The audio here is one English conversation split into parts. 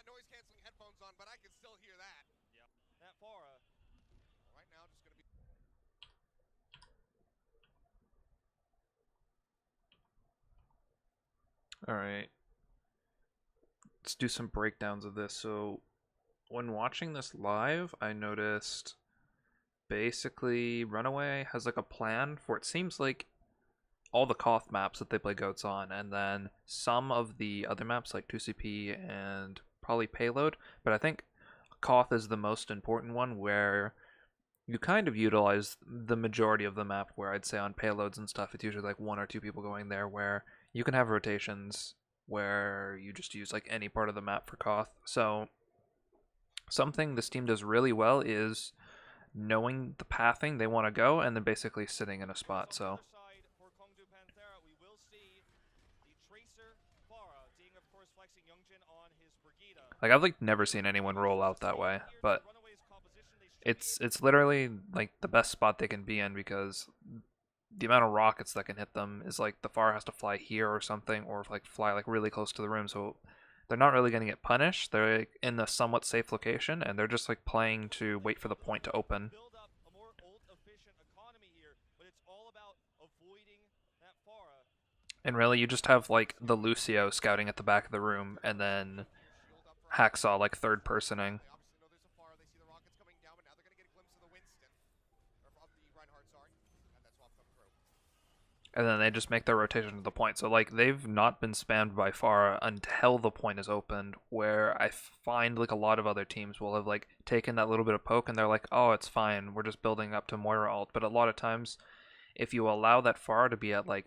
got noise canceling headphones on, but I can still hear that. Yep. That Farah. Right now, just gonna be. All right. Let's do some breakdowns of this. So, when watching this live, I noticed basically Runaway has like a plan for it seems like all the Koth maps that they play goats on, and then some of the other maps like 2CP and probably Payload. But I think Koth is the most important one where you kind of utilize the majority of the map, where I'd say on payloads and stuff, it's usually like one or two people going there, where you can have rotations where you just use like any part of the map for Koth. So something this team does really well is knowing the pathing they want to go and then basically sitting in a spot. So Side for Kongdoo Panthera, we will see the Tracer Farah, seeing of course flexing Youngjin on his Brigida. like I've like never seen anyone roll out that way, but it's literally like the best spot they can be in, because the amount of rockets that can hit them is like the Farah has to fly here or something, or like fly like really close to the room, so they're not really going to get punished. They're like, in a somewhat safe location, and they're just like playing to wait for the point to open. Build up a more efficient economy here, but it's all about avoiding that Farah. And really, you just have like the Lucio scouting at the back of the room, and then Hacksaw like third personing. They obviously know there's a fire. They see the rockets coming down, but now they're gonna get a glimpse of the Winston, or of the Reinhardt. Sorry, and that swap come through. And then they just make their rotation to the point. So like they've not been spammed by far until the point is opened, where I find like a lot of other teams will have like taken that little bit of poke and they're like, oh, it's fine, we're just building up to Moira ult. But a lot of times, if you allow that far to be at like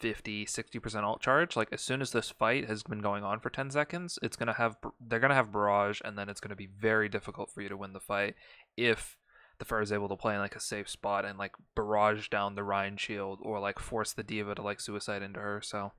50-60% ult charge, like as soon as this fight has been going on for 10 seconds, they're gonna have barrage, and then it's gonna be very difficult for you to win the fight if the Fer is able to play in like a safe spot and like barrage down the Rhine shield, or like force the Diva to like suicide into her. So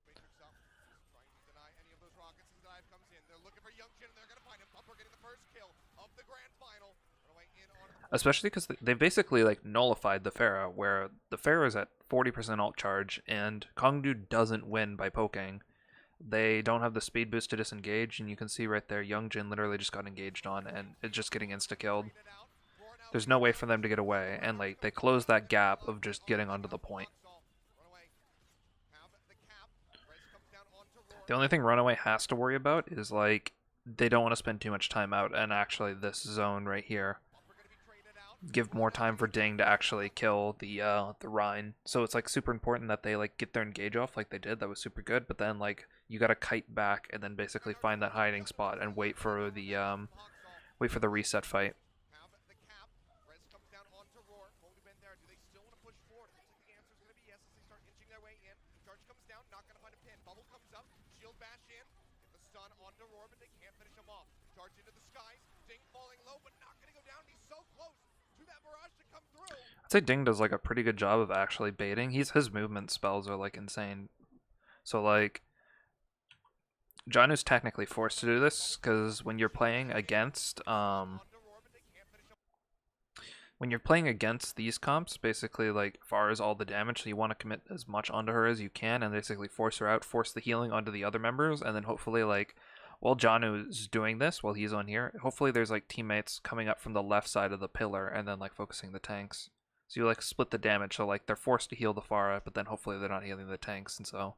Trying to deny any of those rockets as the dive comes in. They're looking for Youngjin, and they're gonna find him. Pumper getting the first kill of the grand final. Runaway in on. especially because they basically like nullified the Pharah, where the Pharah is at 40% ult charge and Kongdoo doesn't win by poking. They don't have the speed boost to disengage, and you can see right there, Youngjin literally just got engaged on, and it's just getting insta-killed. There's no way for them to get away, and like they close that gap of just getting onto the point. The only thing Runaway has to worry about is like they don't want to spend too much time out, and actually this zone right here give more time for Ding to actually kill the Rhine. So it's like super important that they like get their engage off like they did. That was super good. But then like you gotta kite back and then basically find that hiding spot and wait for the reset fight. Charge into the skies. Ding falling low, but not gonna go down. He's so close to that barrage to come through. I'd say Ding does like a pretty good job of actually baiting. His movement spells are like insane. So like Janu's technically forced to do this, because when you're playing against these comps, basically like far as all the damage, so you want to commit as much onto her as you can and basically force her out, force the healing onto the other members, and then hopefully like while Janu is doing this, while he's on here, hopefully there's like teammates coming up from the left side of the pillar and then like focusing the tanks. So you like split the damage, so like they're forced to heal the Pharah, but then hopefully they're not healing the tanks, and so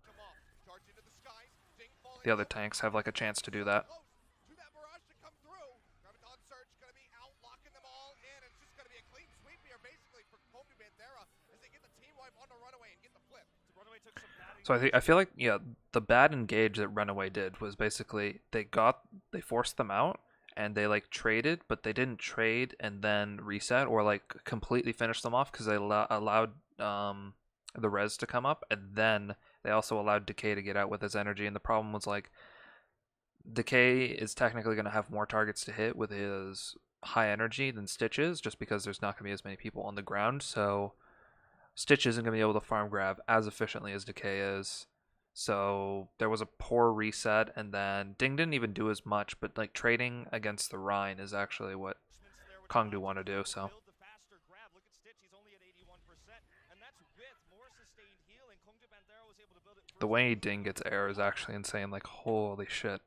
the other tanks have like a chance to do that. So I feel like, yeah, the bad engage that Runaway did was basically they forced them out and they like traded, but they didn't trade and then reset or like completely finish them off, because they allowed the res to come up, and then they also allowed Decay to get out with his energy. And the problem was like Decay is technically going to have more targets to hit with his high energy than Stitches, just because there's not going to be as many people on the ground. So Stitch isn't going to be able to farm grab as efficiently as Decay is. So there was a poor reset, and then Ding didn't even do as much, but like trading against the Rhine is actually what Kongdoo want to do. So the way Ding gets air is actually insane. Like, holy shit.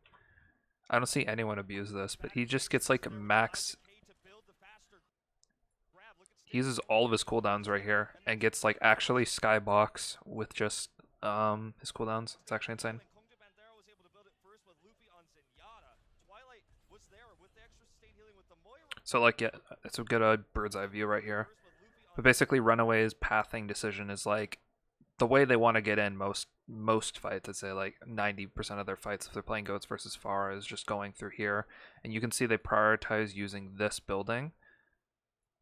I don't see anyone abuse this, but he just gets like max. He uses all of his cooldowns right here and gets like actually skybox with just his cooldowns. It's actually insane. Kongdoo Panthera was able to build it first with Luffy on Zenyatta. Twilight was there with the extra sustain healing with the Moira. So like, yeah, it's a good bird's eye view right here. But basically, Runaway's pathing decision is like the way they want to get in most fights. I'd say like 90% of their fights, if they're playing goats versus Pharah, is just going through here. And you can see they prioritize using this building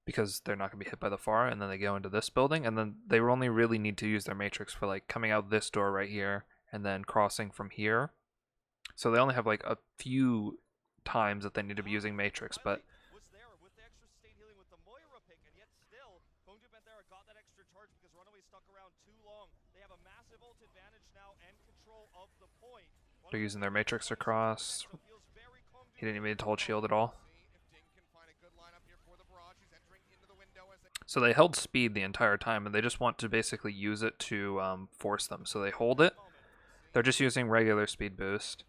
because they're not going to be hit by the Pharah, and then they go into this building, and then they only really need to use their Matrix for like coming out this door right here and then crossing from here. So they only have like a few times that they need to be using Matrix, but Was there with the extra sustain healing with the Moira pick, and yet still Kongdoo Panthera got that extra charge because Runaway stuck around too long. They have a massive ult advantage now and control of the point. they're using their Matrix across. He didn't even hold shield at all. So they held speed the entire time, and they just want to basically use it to force them. So they hold it. They're just using regular speed boost.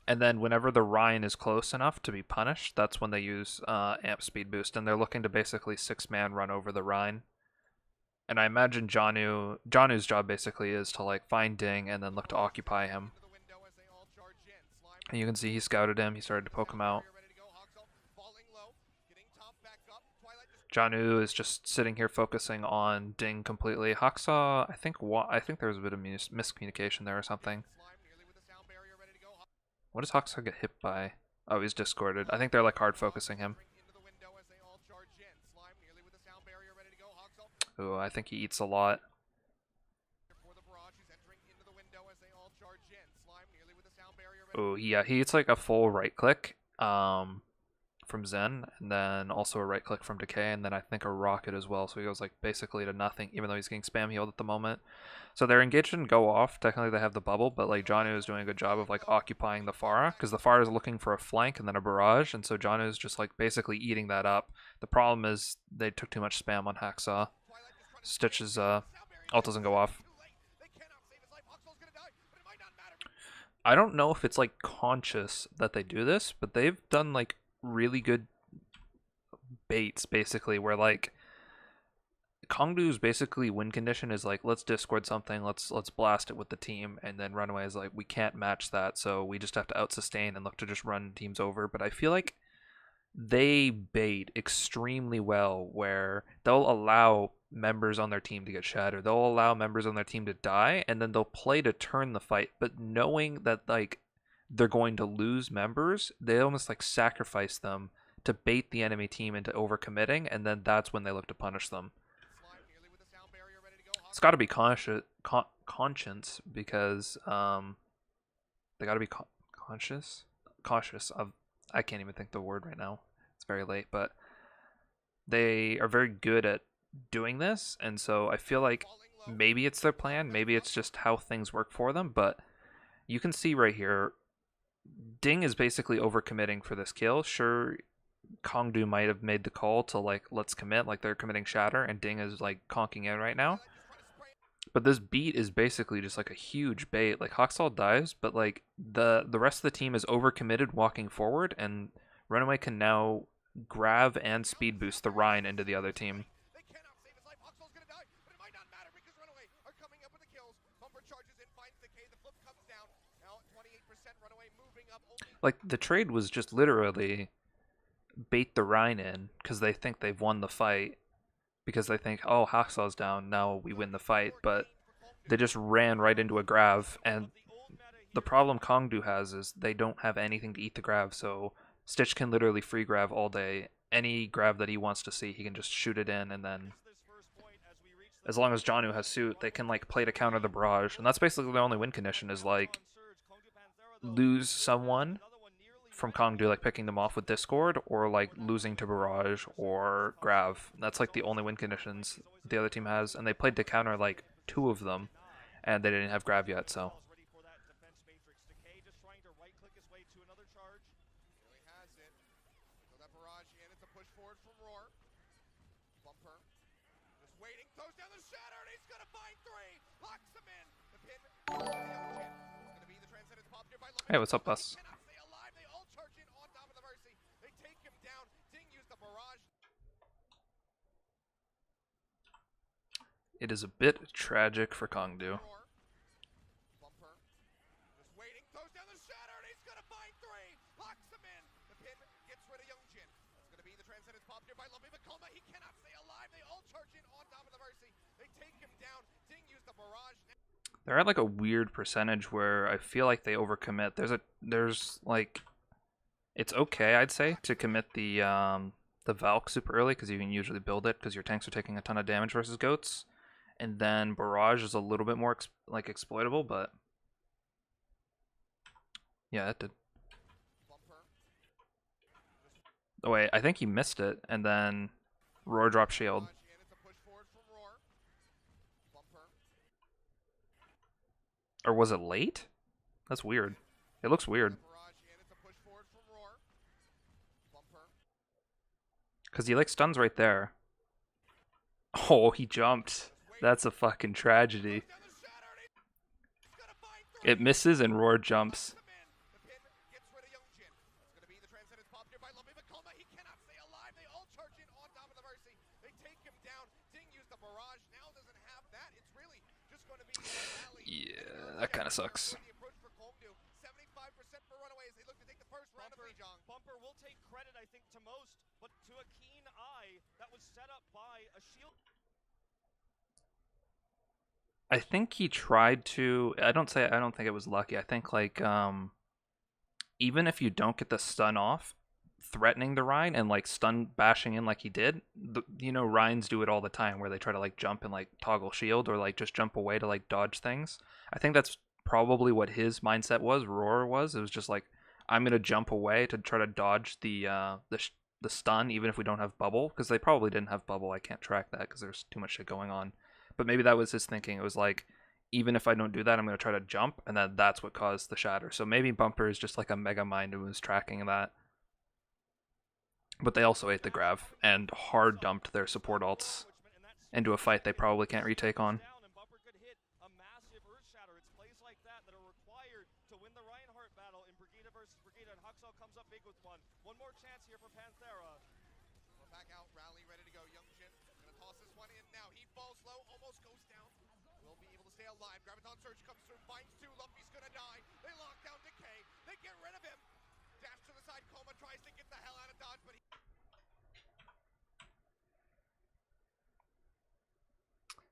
And then whenever the Rhine is close enough to be punished, that's when they use amp speed boost. And they're looking to basically 6-man run over the Rhine. And I imagine Janu's job basically is to like find Ding and then look to occupy him. And you can see he scouted him. He started to poke him out. Janu is just sitting here focusing on Ding completely. Haxa, I think there was a bit of miscommunication there or something. What does Haxa get hit by? Oh, he's discorded. I think they're like hard focusing him. Ooh, I think he eats a lot. Ooh, yeah, he eats like a full right click. From Zen, and then also a right click from Decay, and then I think a rocket as well, so he goes like basically to nothing, even though he's getting spam healed at the moment. So they're engaged in go off. Technically they have the bubble, but like Janu is doing a good job of like occupying the Pharah, because the Pharah is looking for a flank and then a barrage, and so Janu is just like basically eating that up. The problem is they took too much spam on Hacksaw. Stitch's ult doesn't go off. I don't know if it's like conscious that they do this, but they've done like really good baits basically where like Kongdoo's basically win condition is like, let's discord something, let's blast it with the team, and then Runaway is like, we can't match that, so we just have to out sustain and look to just run teams over. But I feel like they bait extremely well where they'll allow members on their team to get shattered, they'll allow members on their team to die, and then they'll play to turn the fight, but knowing that like they're going to lose members, they almost like sacrifice them to bait the enemy team into overcommitting, and then that's when they look to punish them. It's got to be conscience because they got to be cautious of, I can't even think the word right now, it's very late, but they are very good at doing this, and so I feel like maybe it's their plan, maybe it's just how things work for them. But you can see right here, Ding is basically overcommitting for this kill. Sure, Kongdoo might have made the call to like, let's commit, like they're committing shatter, and Ding is like conking in right now. But this beat is basically just like a huge bait. Like Haksal dies, but like the rest of the team is overcommitted walking forward, and Runaway can now grab and speed boost the Rhine into the other team. Like the trade was just literally bait the Rhine in because they think they've won the fight, because they think, oh, Hacksal's down, now we win the fight, but they just ran right into a grav. And the problem Kongdoo has is they don't have anything to eat the grav, so Stitch can literally free grav all day. Any grav that he wants to see, he can just shoot it in, and then as long as Janu has suit, they can like play to counter the barrage. And that's basically the only win condition, is like lose someone from Kongdoo, like picking them off with Discord, or like losing to barrage or grav. That's like the only win conditions the other team has, and they played to counter like 2 of them, and they didn't have grav yet, so. Hey, what's up, Bus? it is a bit tragic for Kongdoo. Bumper just waiting, throws down the shatter, and he's gonna find three. Locks him in. The pin gets rid of Youngjin. It's gonna be the Transcendence pop here by Lumpy, but Coma, he cannot stay alive. They all charge in on top of the Mercy. They take him down. Ding used the barrage. They're at like a weird percentage where I feel like they overcommit. There's like, it's okay, I'd say, to commit the Valk super early because you can usually build it because your tanks are taking a ton of damage versus goats, and then barrage is a little bit more exploitable, but yeah, it did. Oh wait, I think he missed it, and then Roar dropped shield. Or was it late? That's weird. It looks weird. Because he like stuns right there. Oh, he jumped. That's a fucking tragedy. It misses and Roar jumps. Yeah, that kind of sucks. Bumper will take credit, I think, to most, but to a keen eye that was set up by a shield. I think he tried to. I don't think it was lucky. I think like even if you don't get the stun off, threatening the Rhine and like stun bashing in like he did, you know, Rhines do it all the time where they try to like jump and like toggle shield or like just jump away to like dodge things. I think that's probably what his mindset was. Roar was. It was just like, I'm gonna jump away to try to dodge the stun even if we don't have bubble, because they probably didn't have bubble. I can't track that because there's too much shit going on. But maybe that was his thinking. It was like, even if I don't do that, I'm gonna try to jump, and that's what caused the shatter. So maybe Bumper is just like a mega mind who was tracking that. But they also ate the grav and hard dumped their support alts into a fight they probably can't retake on. One more chance here for Panthera. Back out, rally, ready to go. Youngjin gonna toss this one in now. He falls low, almost goes down. Will be able to stay alive. Graviton Surge comes through, finds two. Lumpy's gonna die. They lock down Decay. They get rid of him. Dash to the side. Coma tries to get the hell out of dodge, but he...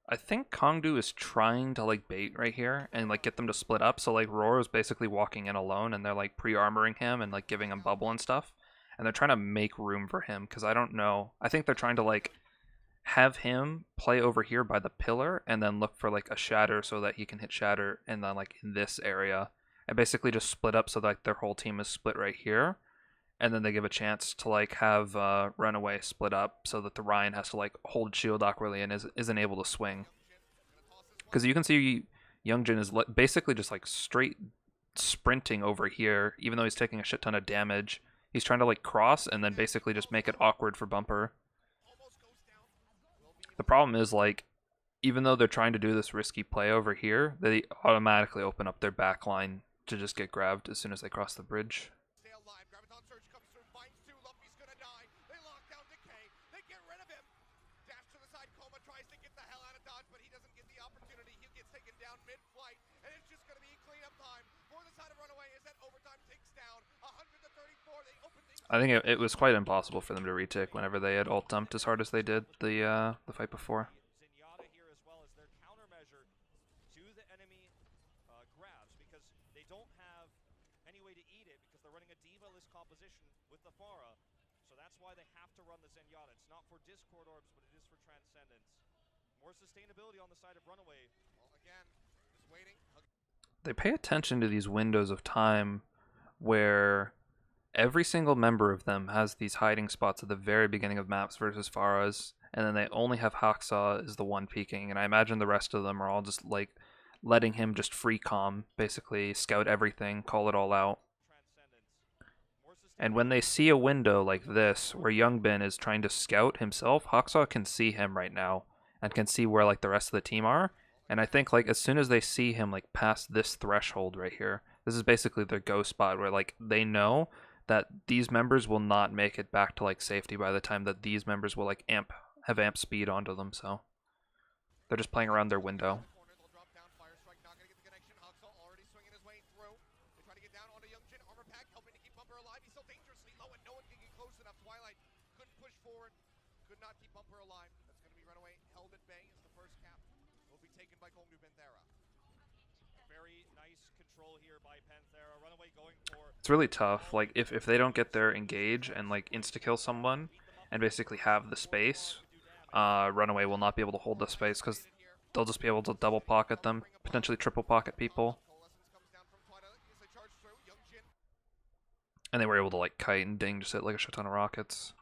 I think Kongdoo is trying to like bait right here and like get them to split up. So like Roar is basically walking in alone and they're like pre-armoring him and like giving him bubble and stuff. And they're trying to make room for him because I don't know. I think they're trying to like have him play over here by the pillar and then look for like a shatter so that he can hit shatter and then like in this area. And basically just split up so that like, their whole team is split right here. And then they give a chance to like have Runaway split up so that the Ryan has to like hold shield awkwardly and isn't able to swing. Because you can see Youngjin is basically just like straight sprinting over here, even though he's taking a shit ton of damage. He's trying to like cross and then basically just make it awkward for Bumper. The problem is like, even though they're trying to do this risky play over here, they automatically open up their back line to just get grabbed as soon as they cross the bridge. I think it was quite impossible for them to retake whenever they had ult dumped as hard as they did the fight before. Zenyatta here as well as their countermeasure to the enemy grabs, because they don't have any way to eat it because they're running a D.Va-less composition with the Pharah. So that's why they have to run the Zenyatta. It's not for Discord orbs, but it is for Transcendence. More sustainability on the side of Runaway. Well, again, just waiting. They pay attention to these windows of time where every single member of them has these hiding spots at the very beginning of maps versus Pharah's, and then they only have Hacksaw as the one peeking, and I imagine the rest of them are all just like letting him just free comm, basically scout everything, call it all out. And when they see a window like this where Youngbin is trying to scout himself, Hacksaw can see him right now and can see where like the rest of the team are. And I think like as soon as they see him like past this threshold right here, this is basically their go spot where like they know that these members will not make it back to like safety by the time that these members will like have amp speed onto them. So They're just playing around their window. They'll drop down, fire strike, not gonna get the connection. Huxall already swinging his way through. They try to get down onto Youngjin. Armor pack helping to keep Bumper alive. He's still dangerously low and no one can get close enough. Twilight couldn't push forward, could not keep Bumper alive. That's gonna be Runaway held at bay as the first cap will be taken by Kongdoo Panthera. Very nice control here by Panthera. Runaway going for... It's really tough. Like, if they don't get their engage and, like, insta-kill someone and basically have the space, Runaway will not be able to hold the space because they'll just be able to double pocket them, potentially triple pocket people. And they were able to, like, kite and ding just hit, like, a shit ton of rockets.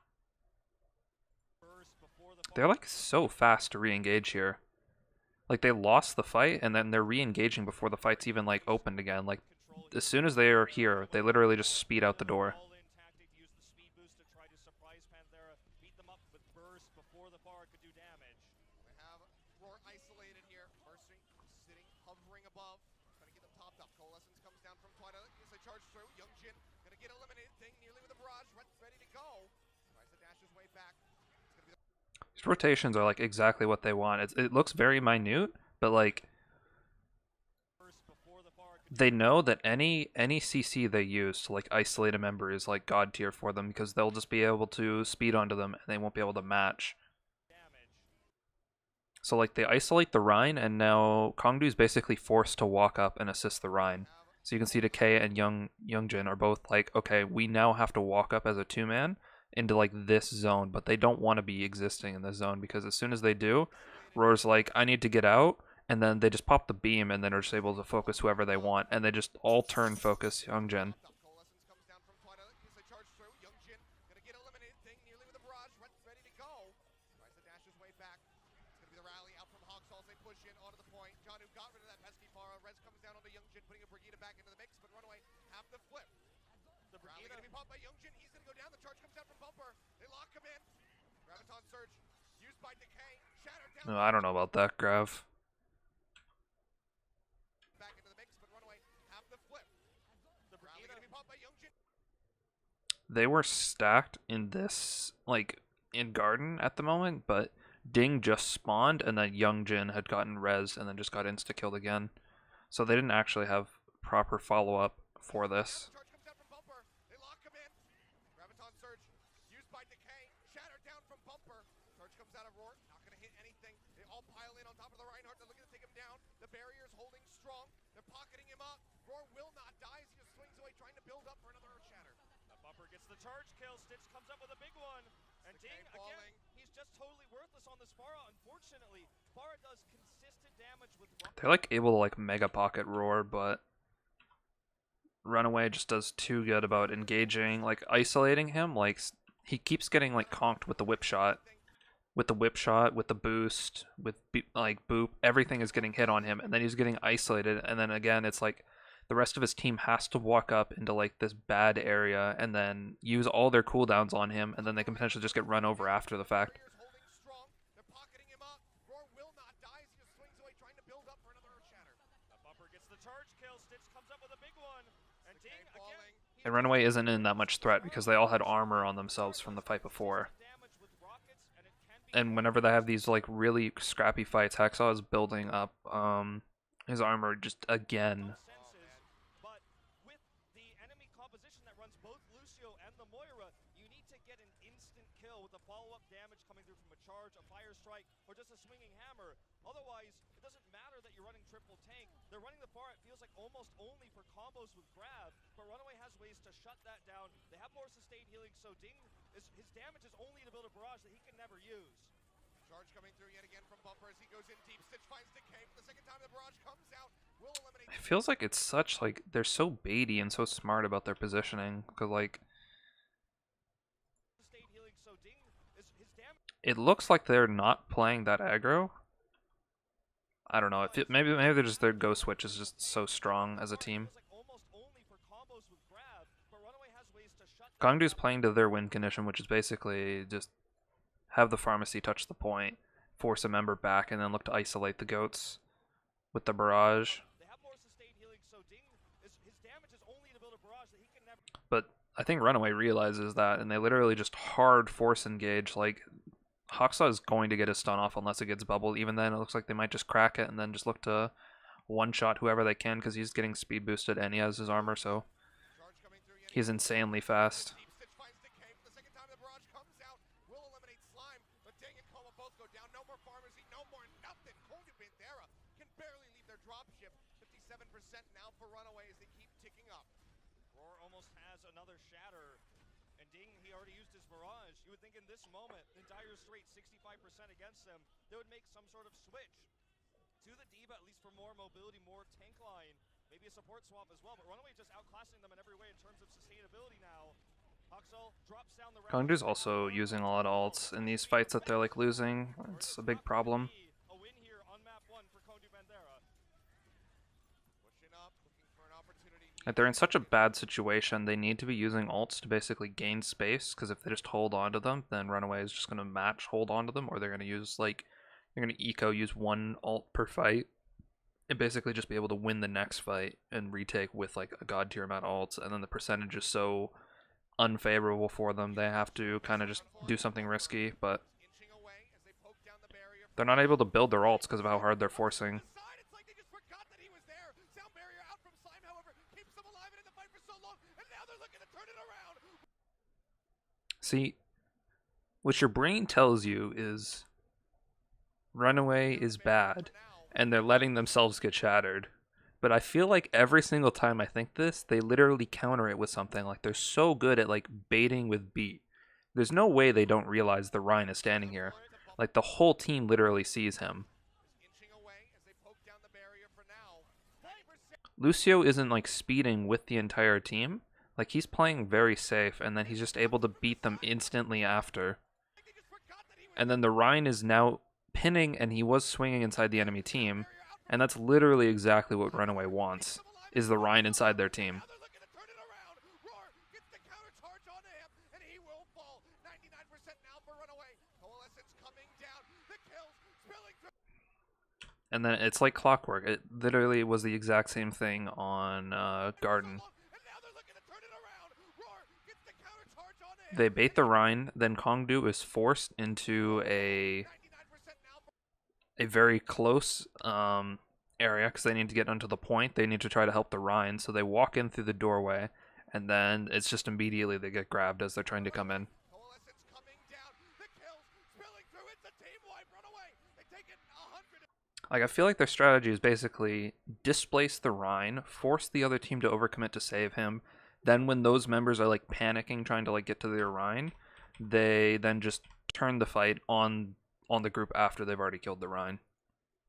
They're, like, so fast to re-engage here. Like, they lost the fight, and then they're re-engaging before the fight's even, like, opened again. Like, as soon as they are here, they literally just speed out the door. These rotations are, like, exactly what they want. It looks very minute, but, like, they know that any CC they use to, like, isolate a member is, like, god tier for them because they'll just be able to speed onto them and they won't be able to match. So, like, they isolate the Rhine, and now Kongdoo's basically forced to walk up and assist the Rhine. So you can see Decay and Youngjin are both like, okay, we now have to walk up as a two-man into, like, this zone, but they don't want to be existing in this zone because as soon as they do, Roar's like, I need to get out, and then they just pop the beam and then are just able to focus whoever they want, and they just all turn focus Youngjin. No, I don't know about that, Grav. They were stacked in this, like, in Garden at the moment, but Ding just spawned, and then Youngjin had gotten res and then just got insta-killed again. So they didn't actually have proper follow-up for this. Gets the charge kill. Stitch comes up with a big one. And Ding, again, he's just totally worthless on this Pharah, unfortunately. Pharah does consistent damage with... They're, like, able to, like, mega pocket Roar, but Runaway just does too good about engaging, like, isolating him. Like, he keeps getting, like, conked with the whip shot. With the whip shot, with the boost, with, like, boop. Everything is getting hit on him, and then he's getting isolated, and then, again, it's like... the rest of his team has to walk up into, like, this bad area and then use all their cooldowns on him, and then they can potentially just get run over after the fact. And Runaway isn't in that much threat because they all had armor on themselves from the fight before. And whenever they have these, like, really scrappy fights, Hacksaw is building up his armor just again. Or just a swinging hammer. Otherwise, it doesn't matter that you're running triple tank. They're running the Pharah, it feels like almost only for combos with grab, but Runaway has ways to shut that down. They have more sustained healing, so Ding, his damage is only to build a barrage that he can never use. Charge coming through yet again from Bumper as he goes in deep. Stitch finds Decay for the second time the barrage comes out. Will eliminate... It feels like it's such, like, they're so baity and so smart about their positioning, because, like, it looks like they're not playing that aggro. I don't know. Maybe they're just, their Go Switch is just so strong as a team. Kongdoo's playing to their win condition, which is basically just have the pharmacy touch the point, force a member back, and then look to isolate the goats with the barrage. But I think Runaway realizes that, and they literally just hard force engage, like, Hoxha is going to get his stun off unless it gets bubbled. Even then, it looks like they might just crack it and then just look to one-shot whoever they can because he's getting speed boosted and he has his armor, so he's insanely fast. Deep Stitch finds Decay for the second time. The barrage comes out. Will eliminate Slime, but Dang and Coma both go down. No more Pharmacy, no more nothing. Kongdoo Panthera can barely leave their dropship. 57% now for Runaway as they keep ticking up. Roar almost has another shatter. And Ding, he already used his barrage. You would think in this moment, in dire straight, 65% against them, they would make some sort of switch to the D.Va, at least for more mobility, more tank line, maybe a support swap as well. But Runaway just outclassing them in every way in terms of sustainability now. Huxel drops down the Kongdoo's also using a lot of ults in these fights that they're like losing. It's a big problem. A win here on map 1 for Kongdoo Panthera. Pushing up, looking for an opportunity. Like, they're in such a bad situation, they need to be using ults to basically gain space, because if they just hold on to them, then Runaway is just going to match hold on to them, or they're going to use, like, they're going to use one ult per fight, and basically just be able to win the next fight and retake with, like, a god tier amount of ults, and then the percentage is so unfavorable for them, they have to kind of just do something risky, but Inching away as they poke down the barrier. they're not able to build their ults because of how hard they're forcing. It's like they just forgot that he was there. Sound barrier out from Slime, however, keeps them alive and in the fight for so long, and now they're looking to turn it around. See, what your brain tells you is Runaway is bad, and they're letting themselves get shattered. But I feel like every single time I think this, they literally counter it with something. Like, they're so good at, like, baiting with beat. There's no way they don't realize the Rhine is standing here. Like, the whole team literally sees him. Inching away as they poke down the barrier for now. Lucio isn't, like, speeding with the entire team. Like, he's playing very safe, and then he's just able to beat them instantly after. And then the Rhine is now pinning, and he was swinging inside the enemy team. And that's literally exactly what Runaway wants, is the Rhine inside their team. Now they're looking to turn it around. Roar gets the counter charge onto him, and he will fall. 99% now for Runaway. Coalescence coming down. The kills spilling through. And then it's like clockwork. It literally was the exact same thing on Garden. And now they're looking to turn it around. Roar gets the counter charge onto him. They bait the Rhine, then Kongdoo is forced into a 99% now for very close area because they need to get onto the point. They need to try to help the Rhine, so they walk in through the doorway, and then it's just immediately they get grabbed as they're trying to come in. Coalescence coming down. The kills spilling through. It's a team wipe. Runaway. They take it 100. Like, I feel like their strategy is basically displace the Rhine, force the other team to overcommit to save him. Then when those members are like panicking trying to like get to their Rhine, they then just turn the fight on the group after they've already killed the Rhine.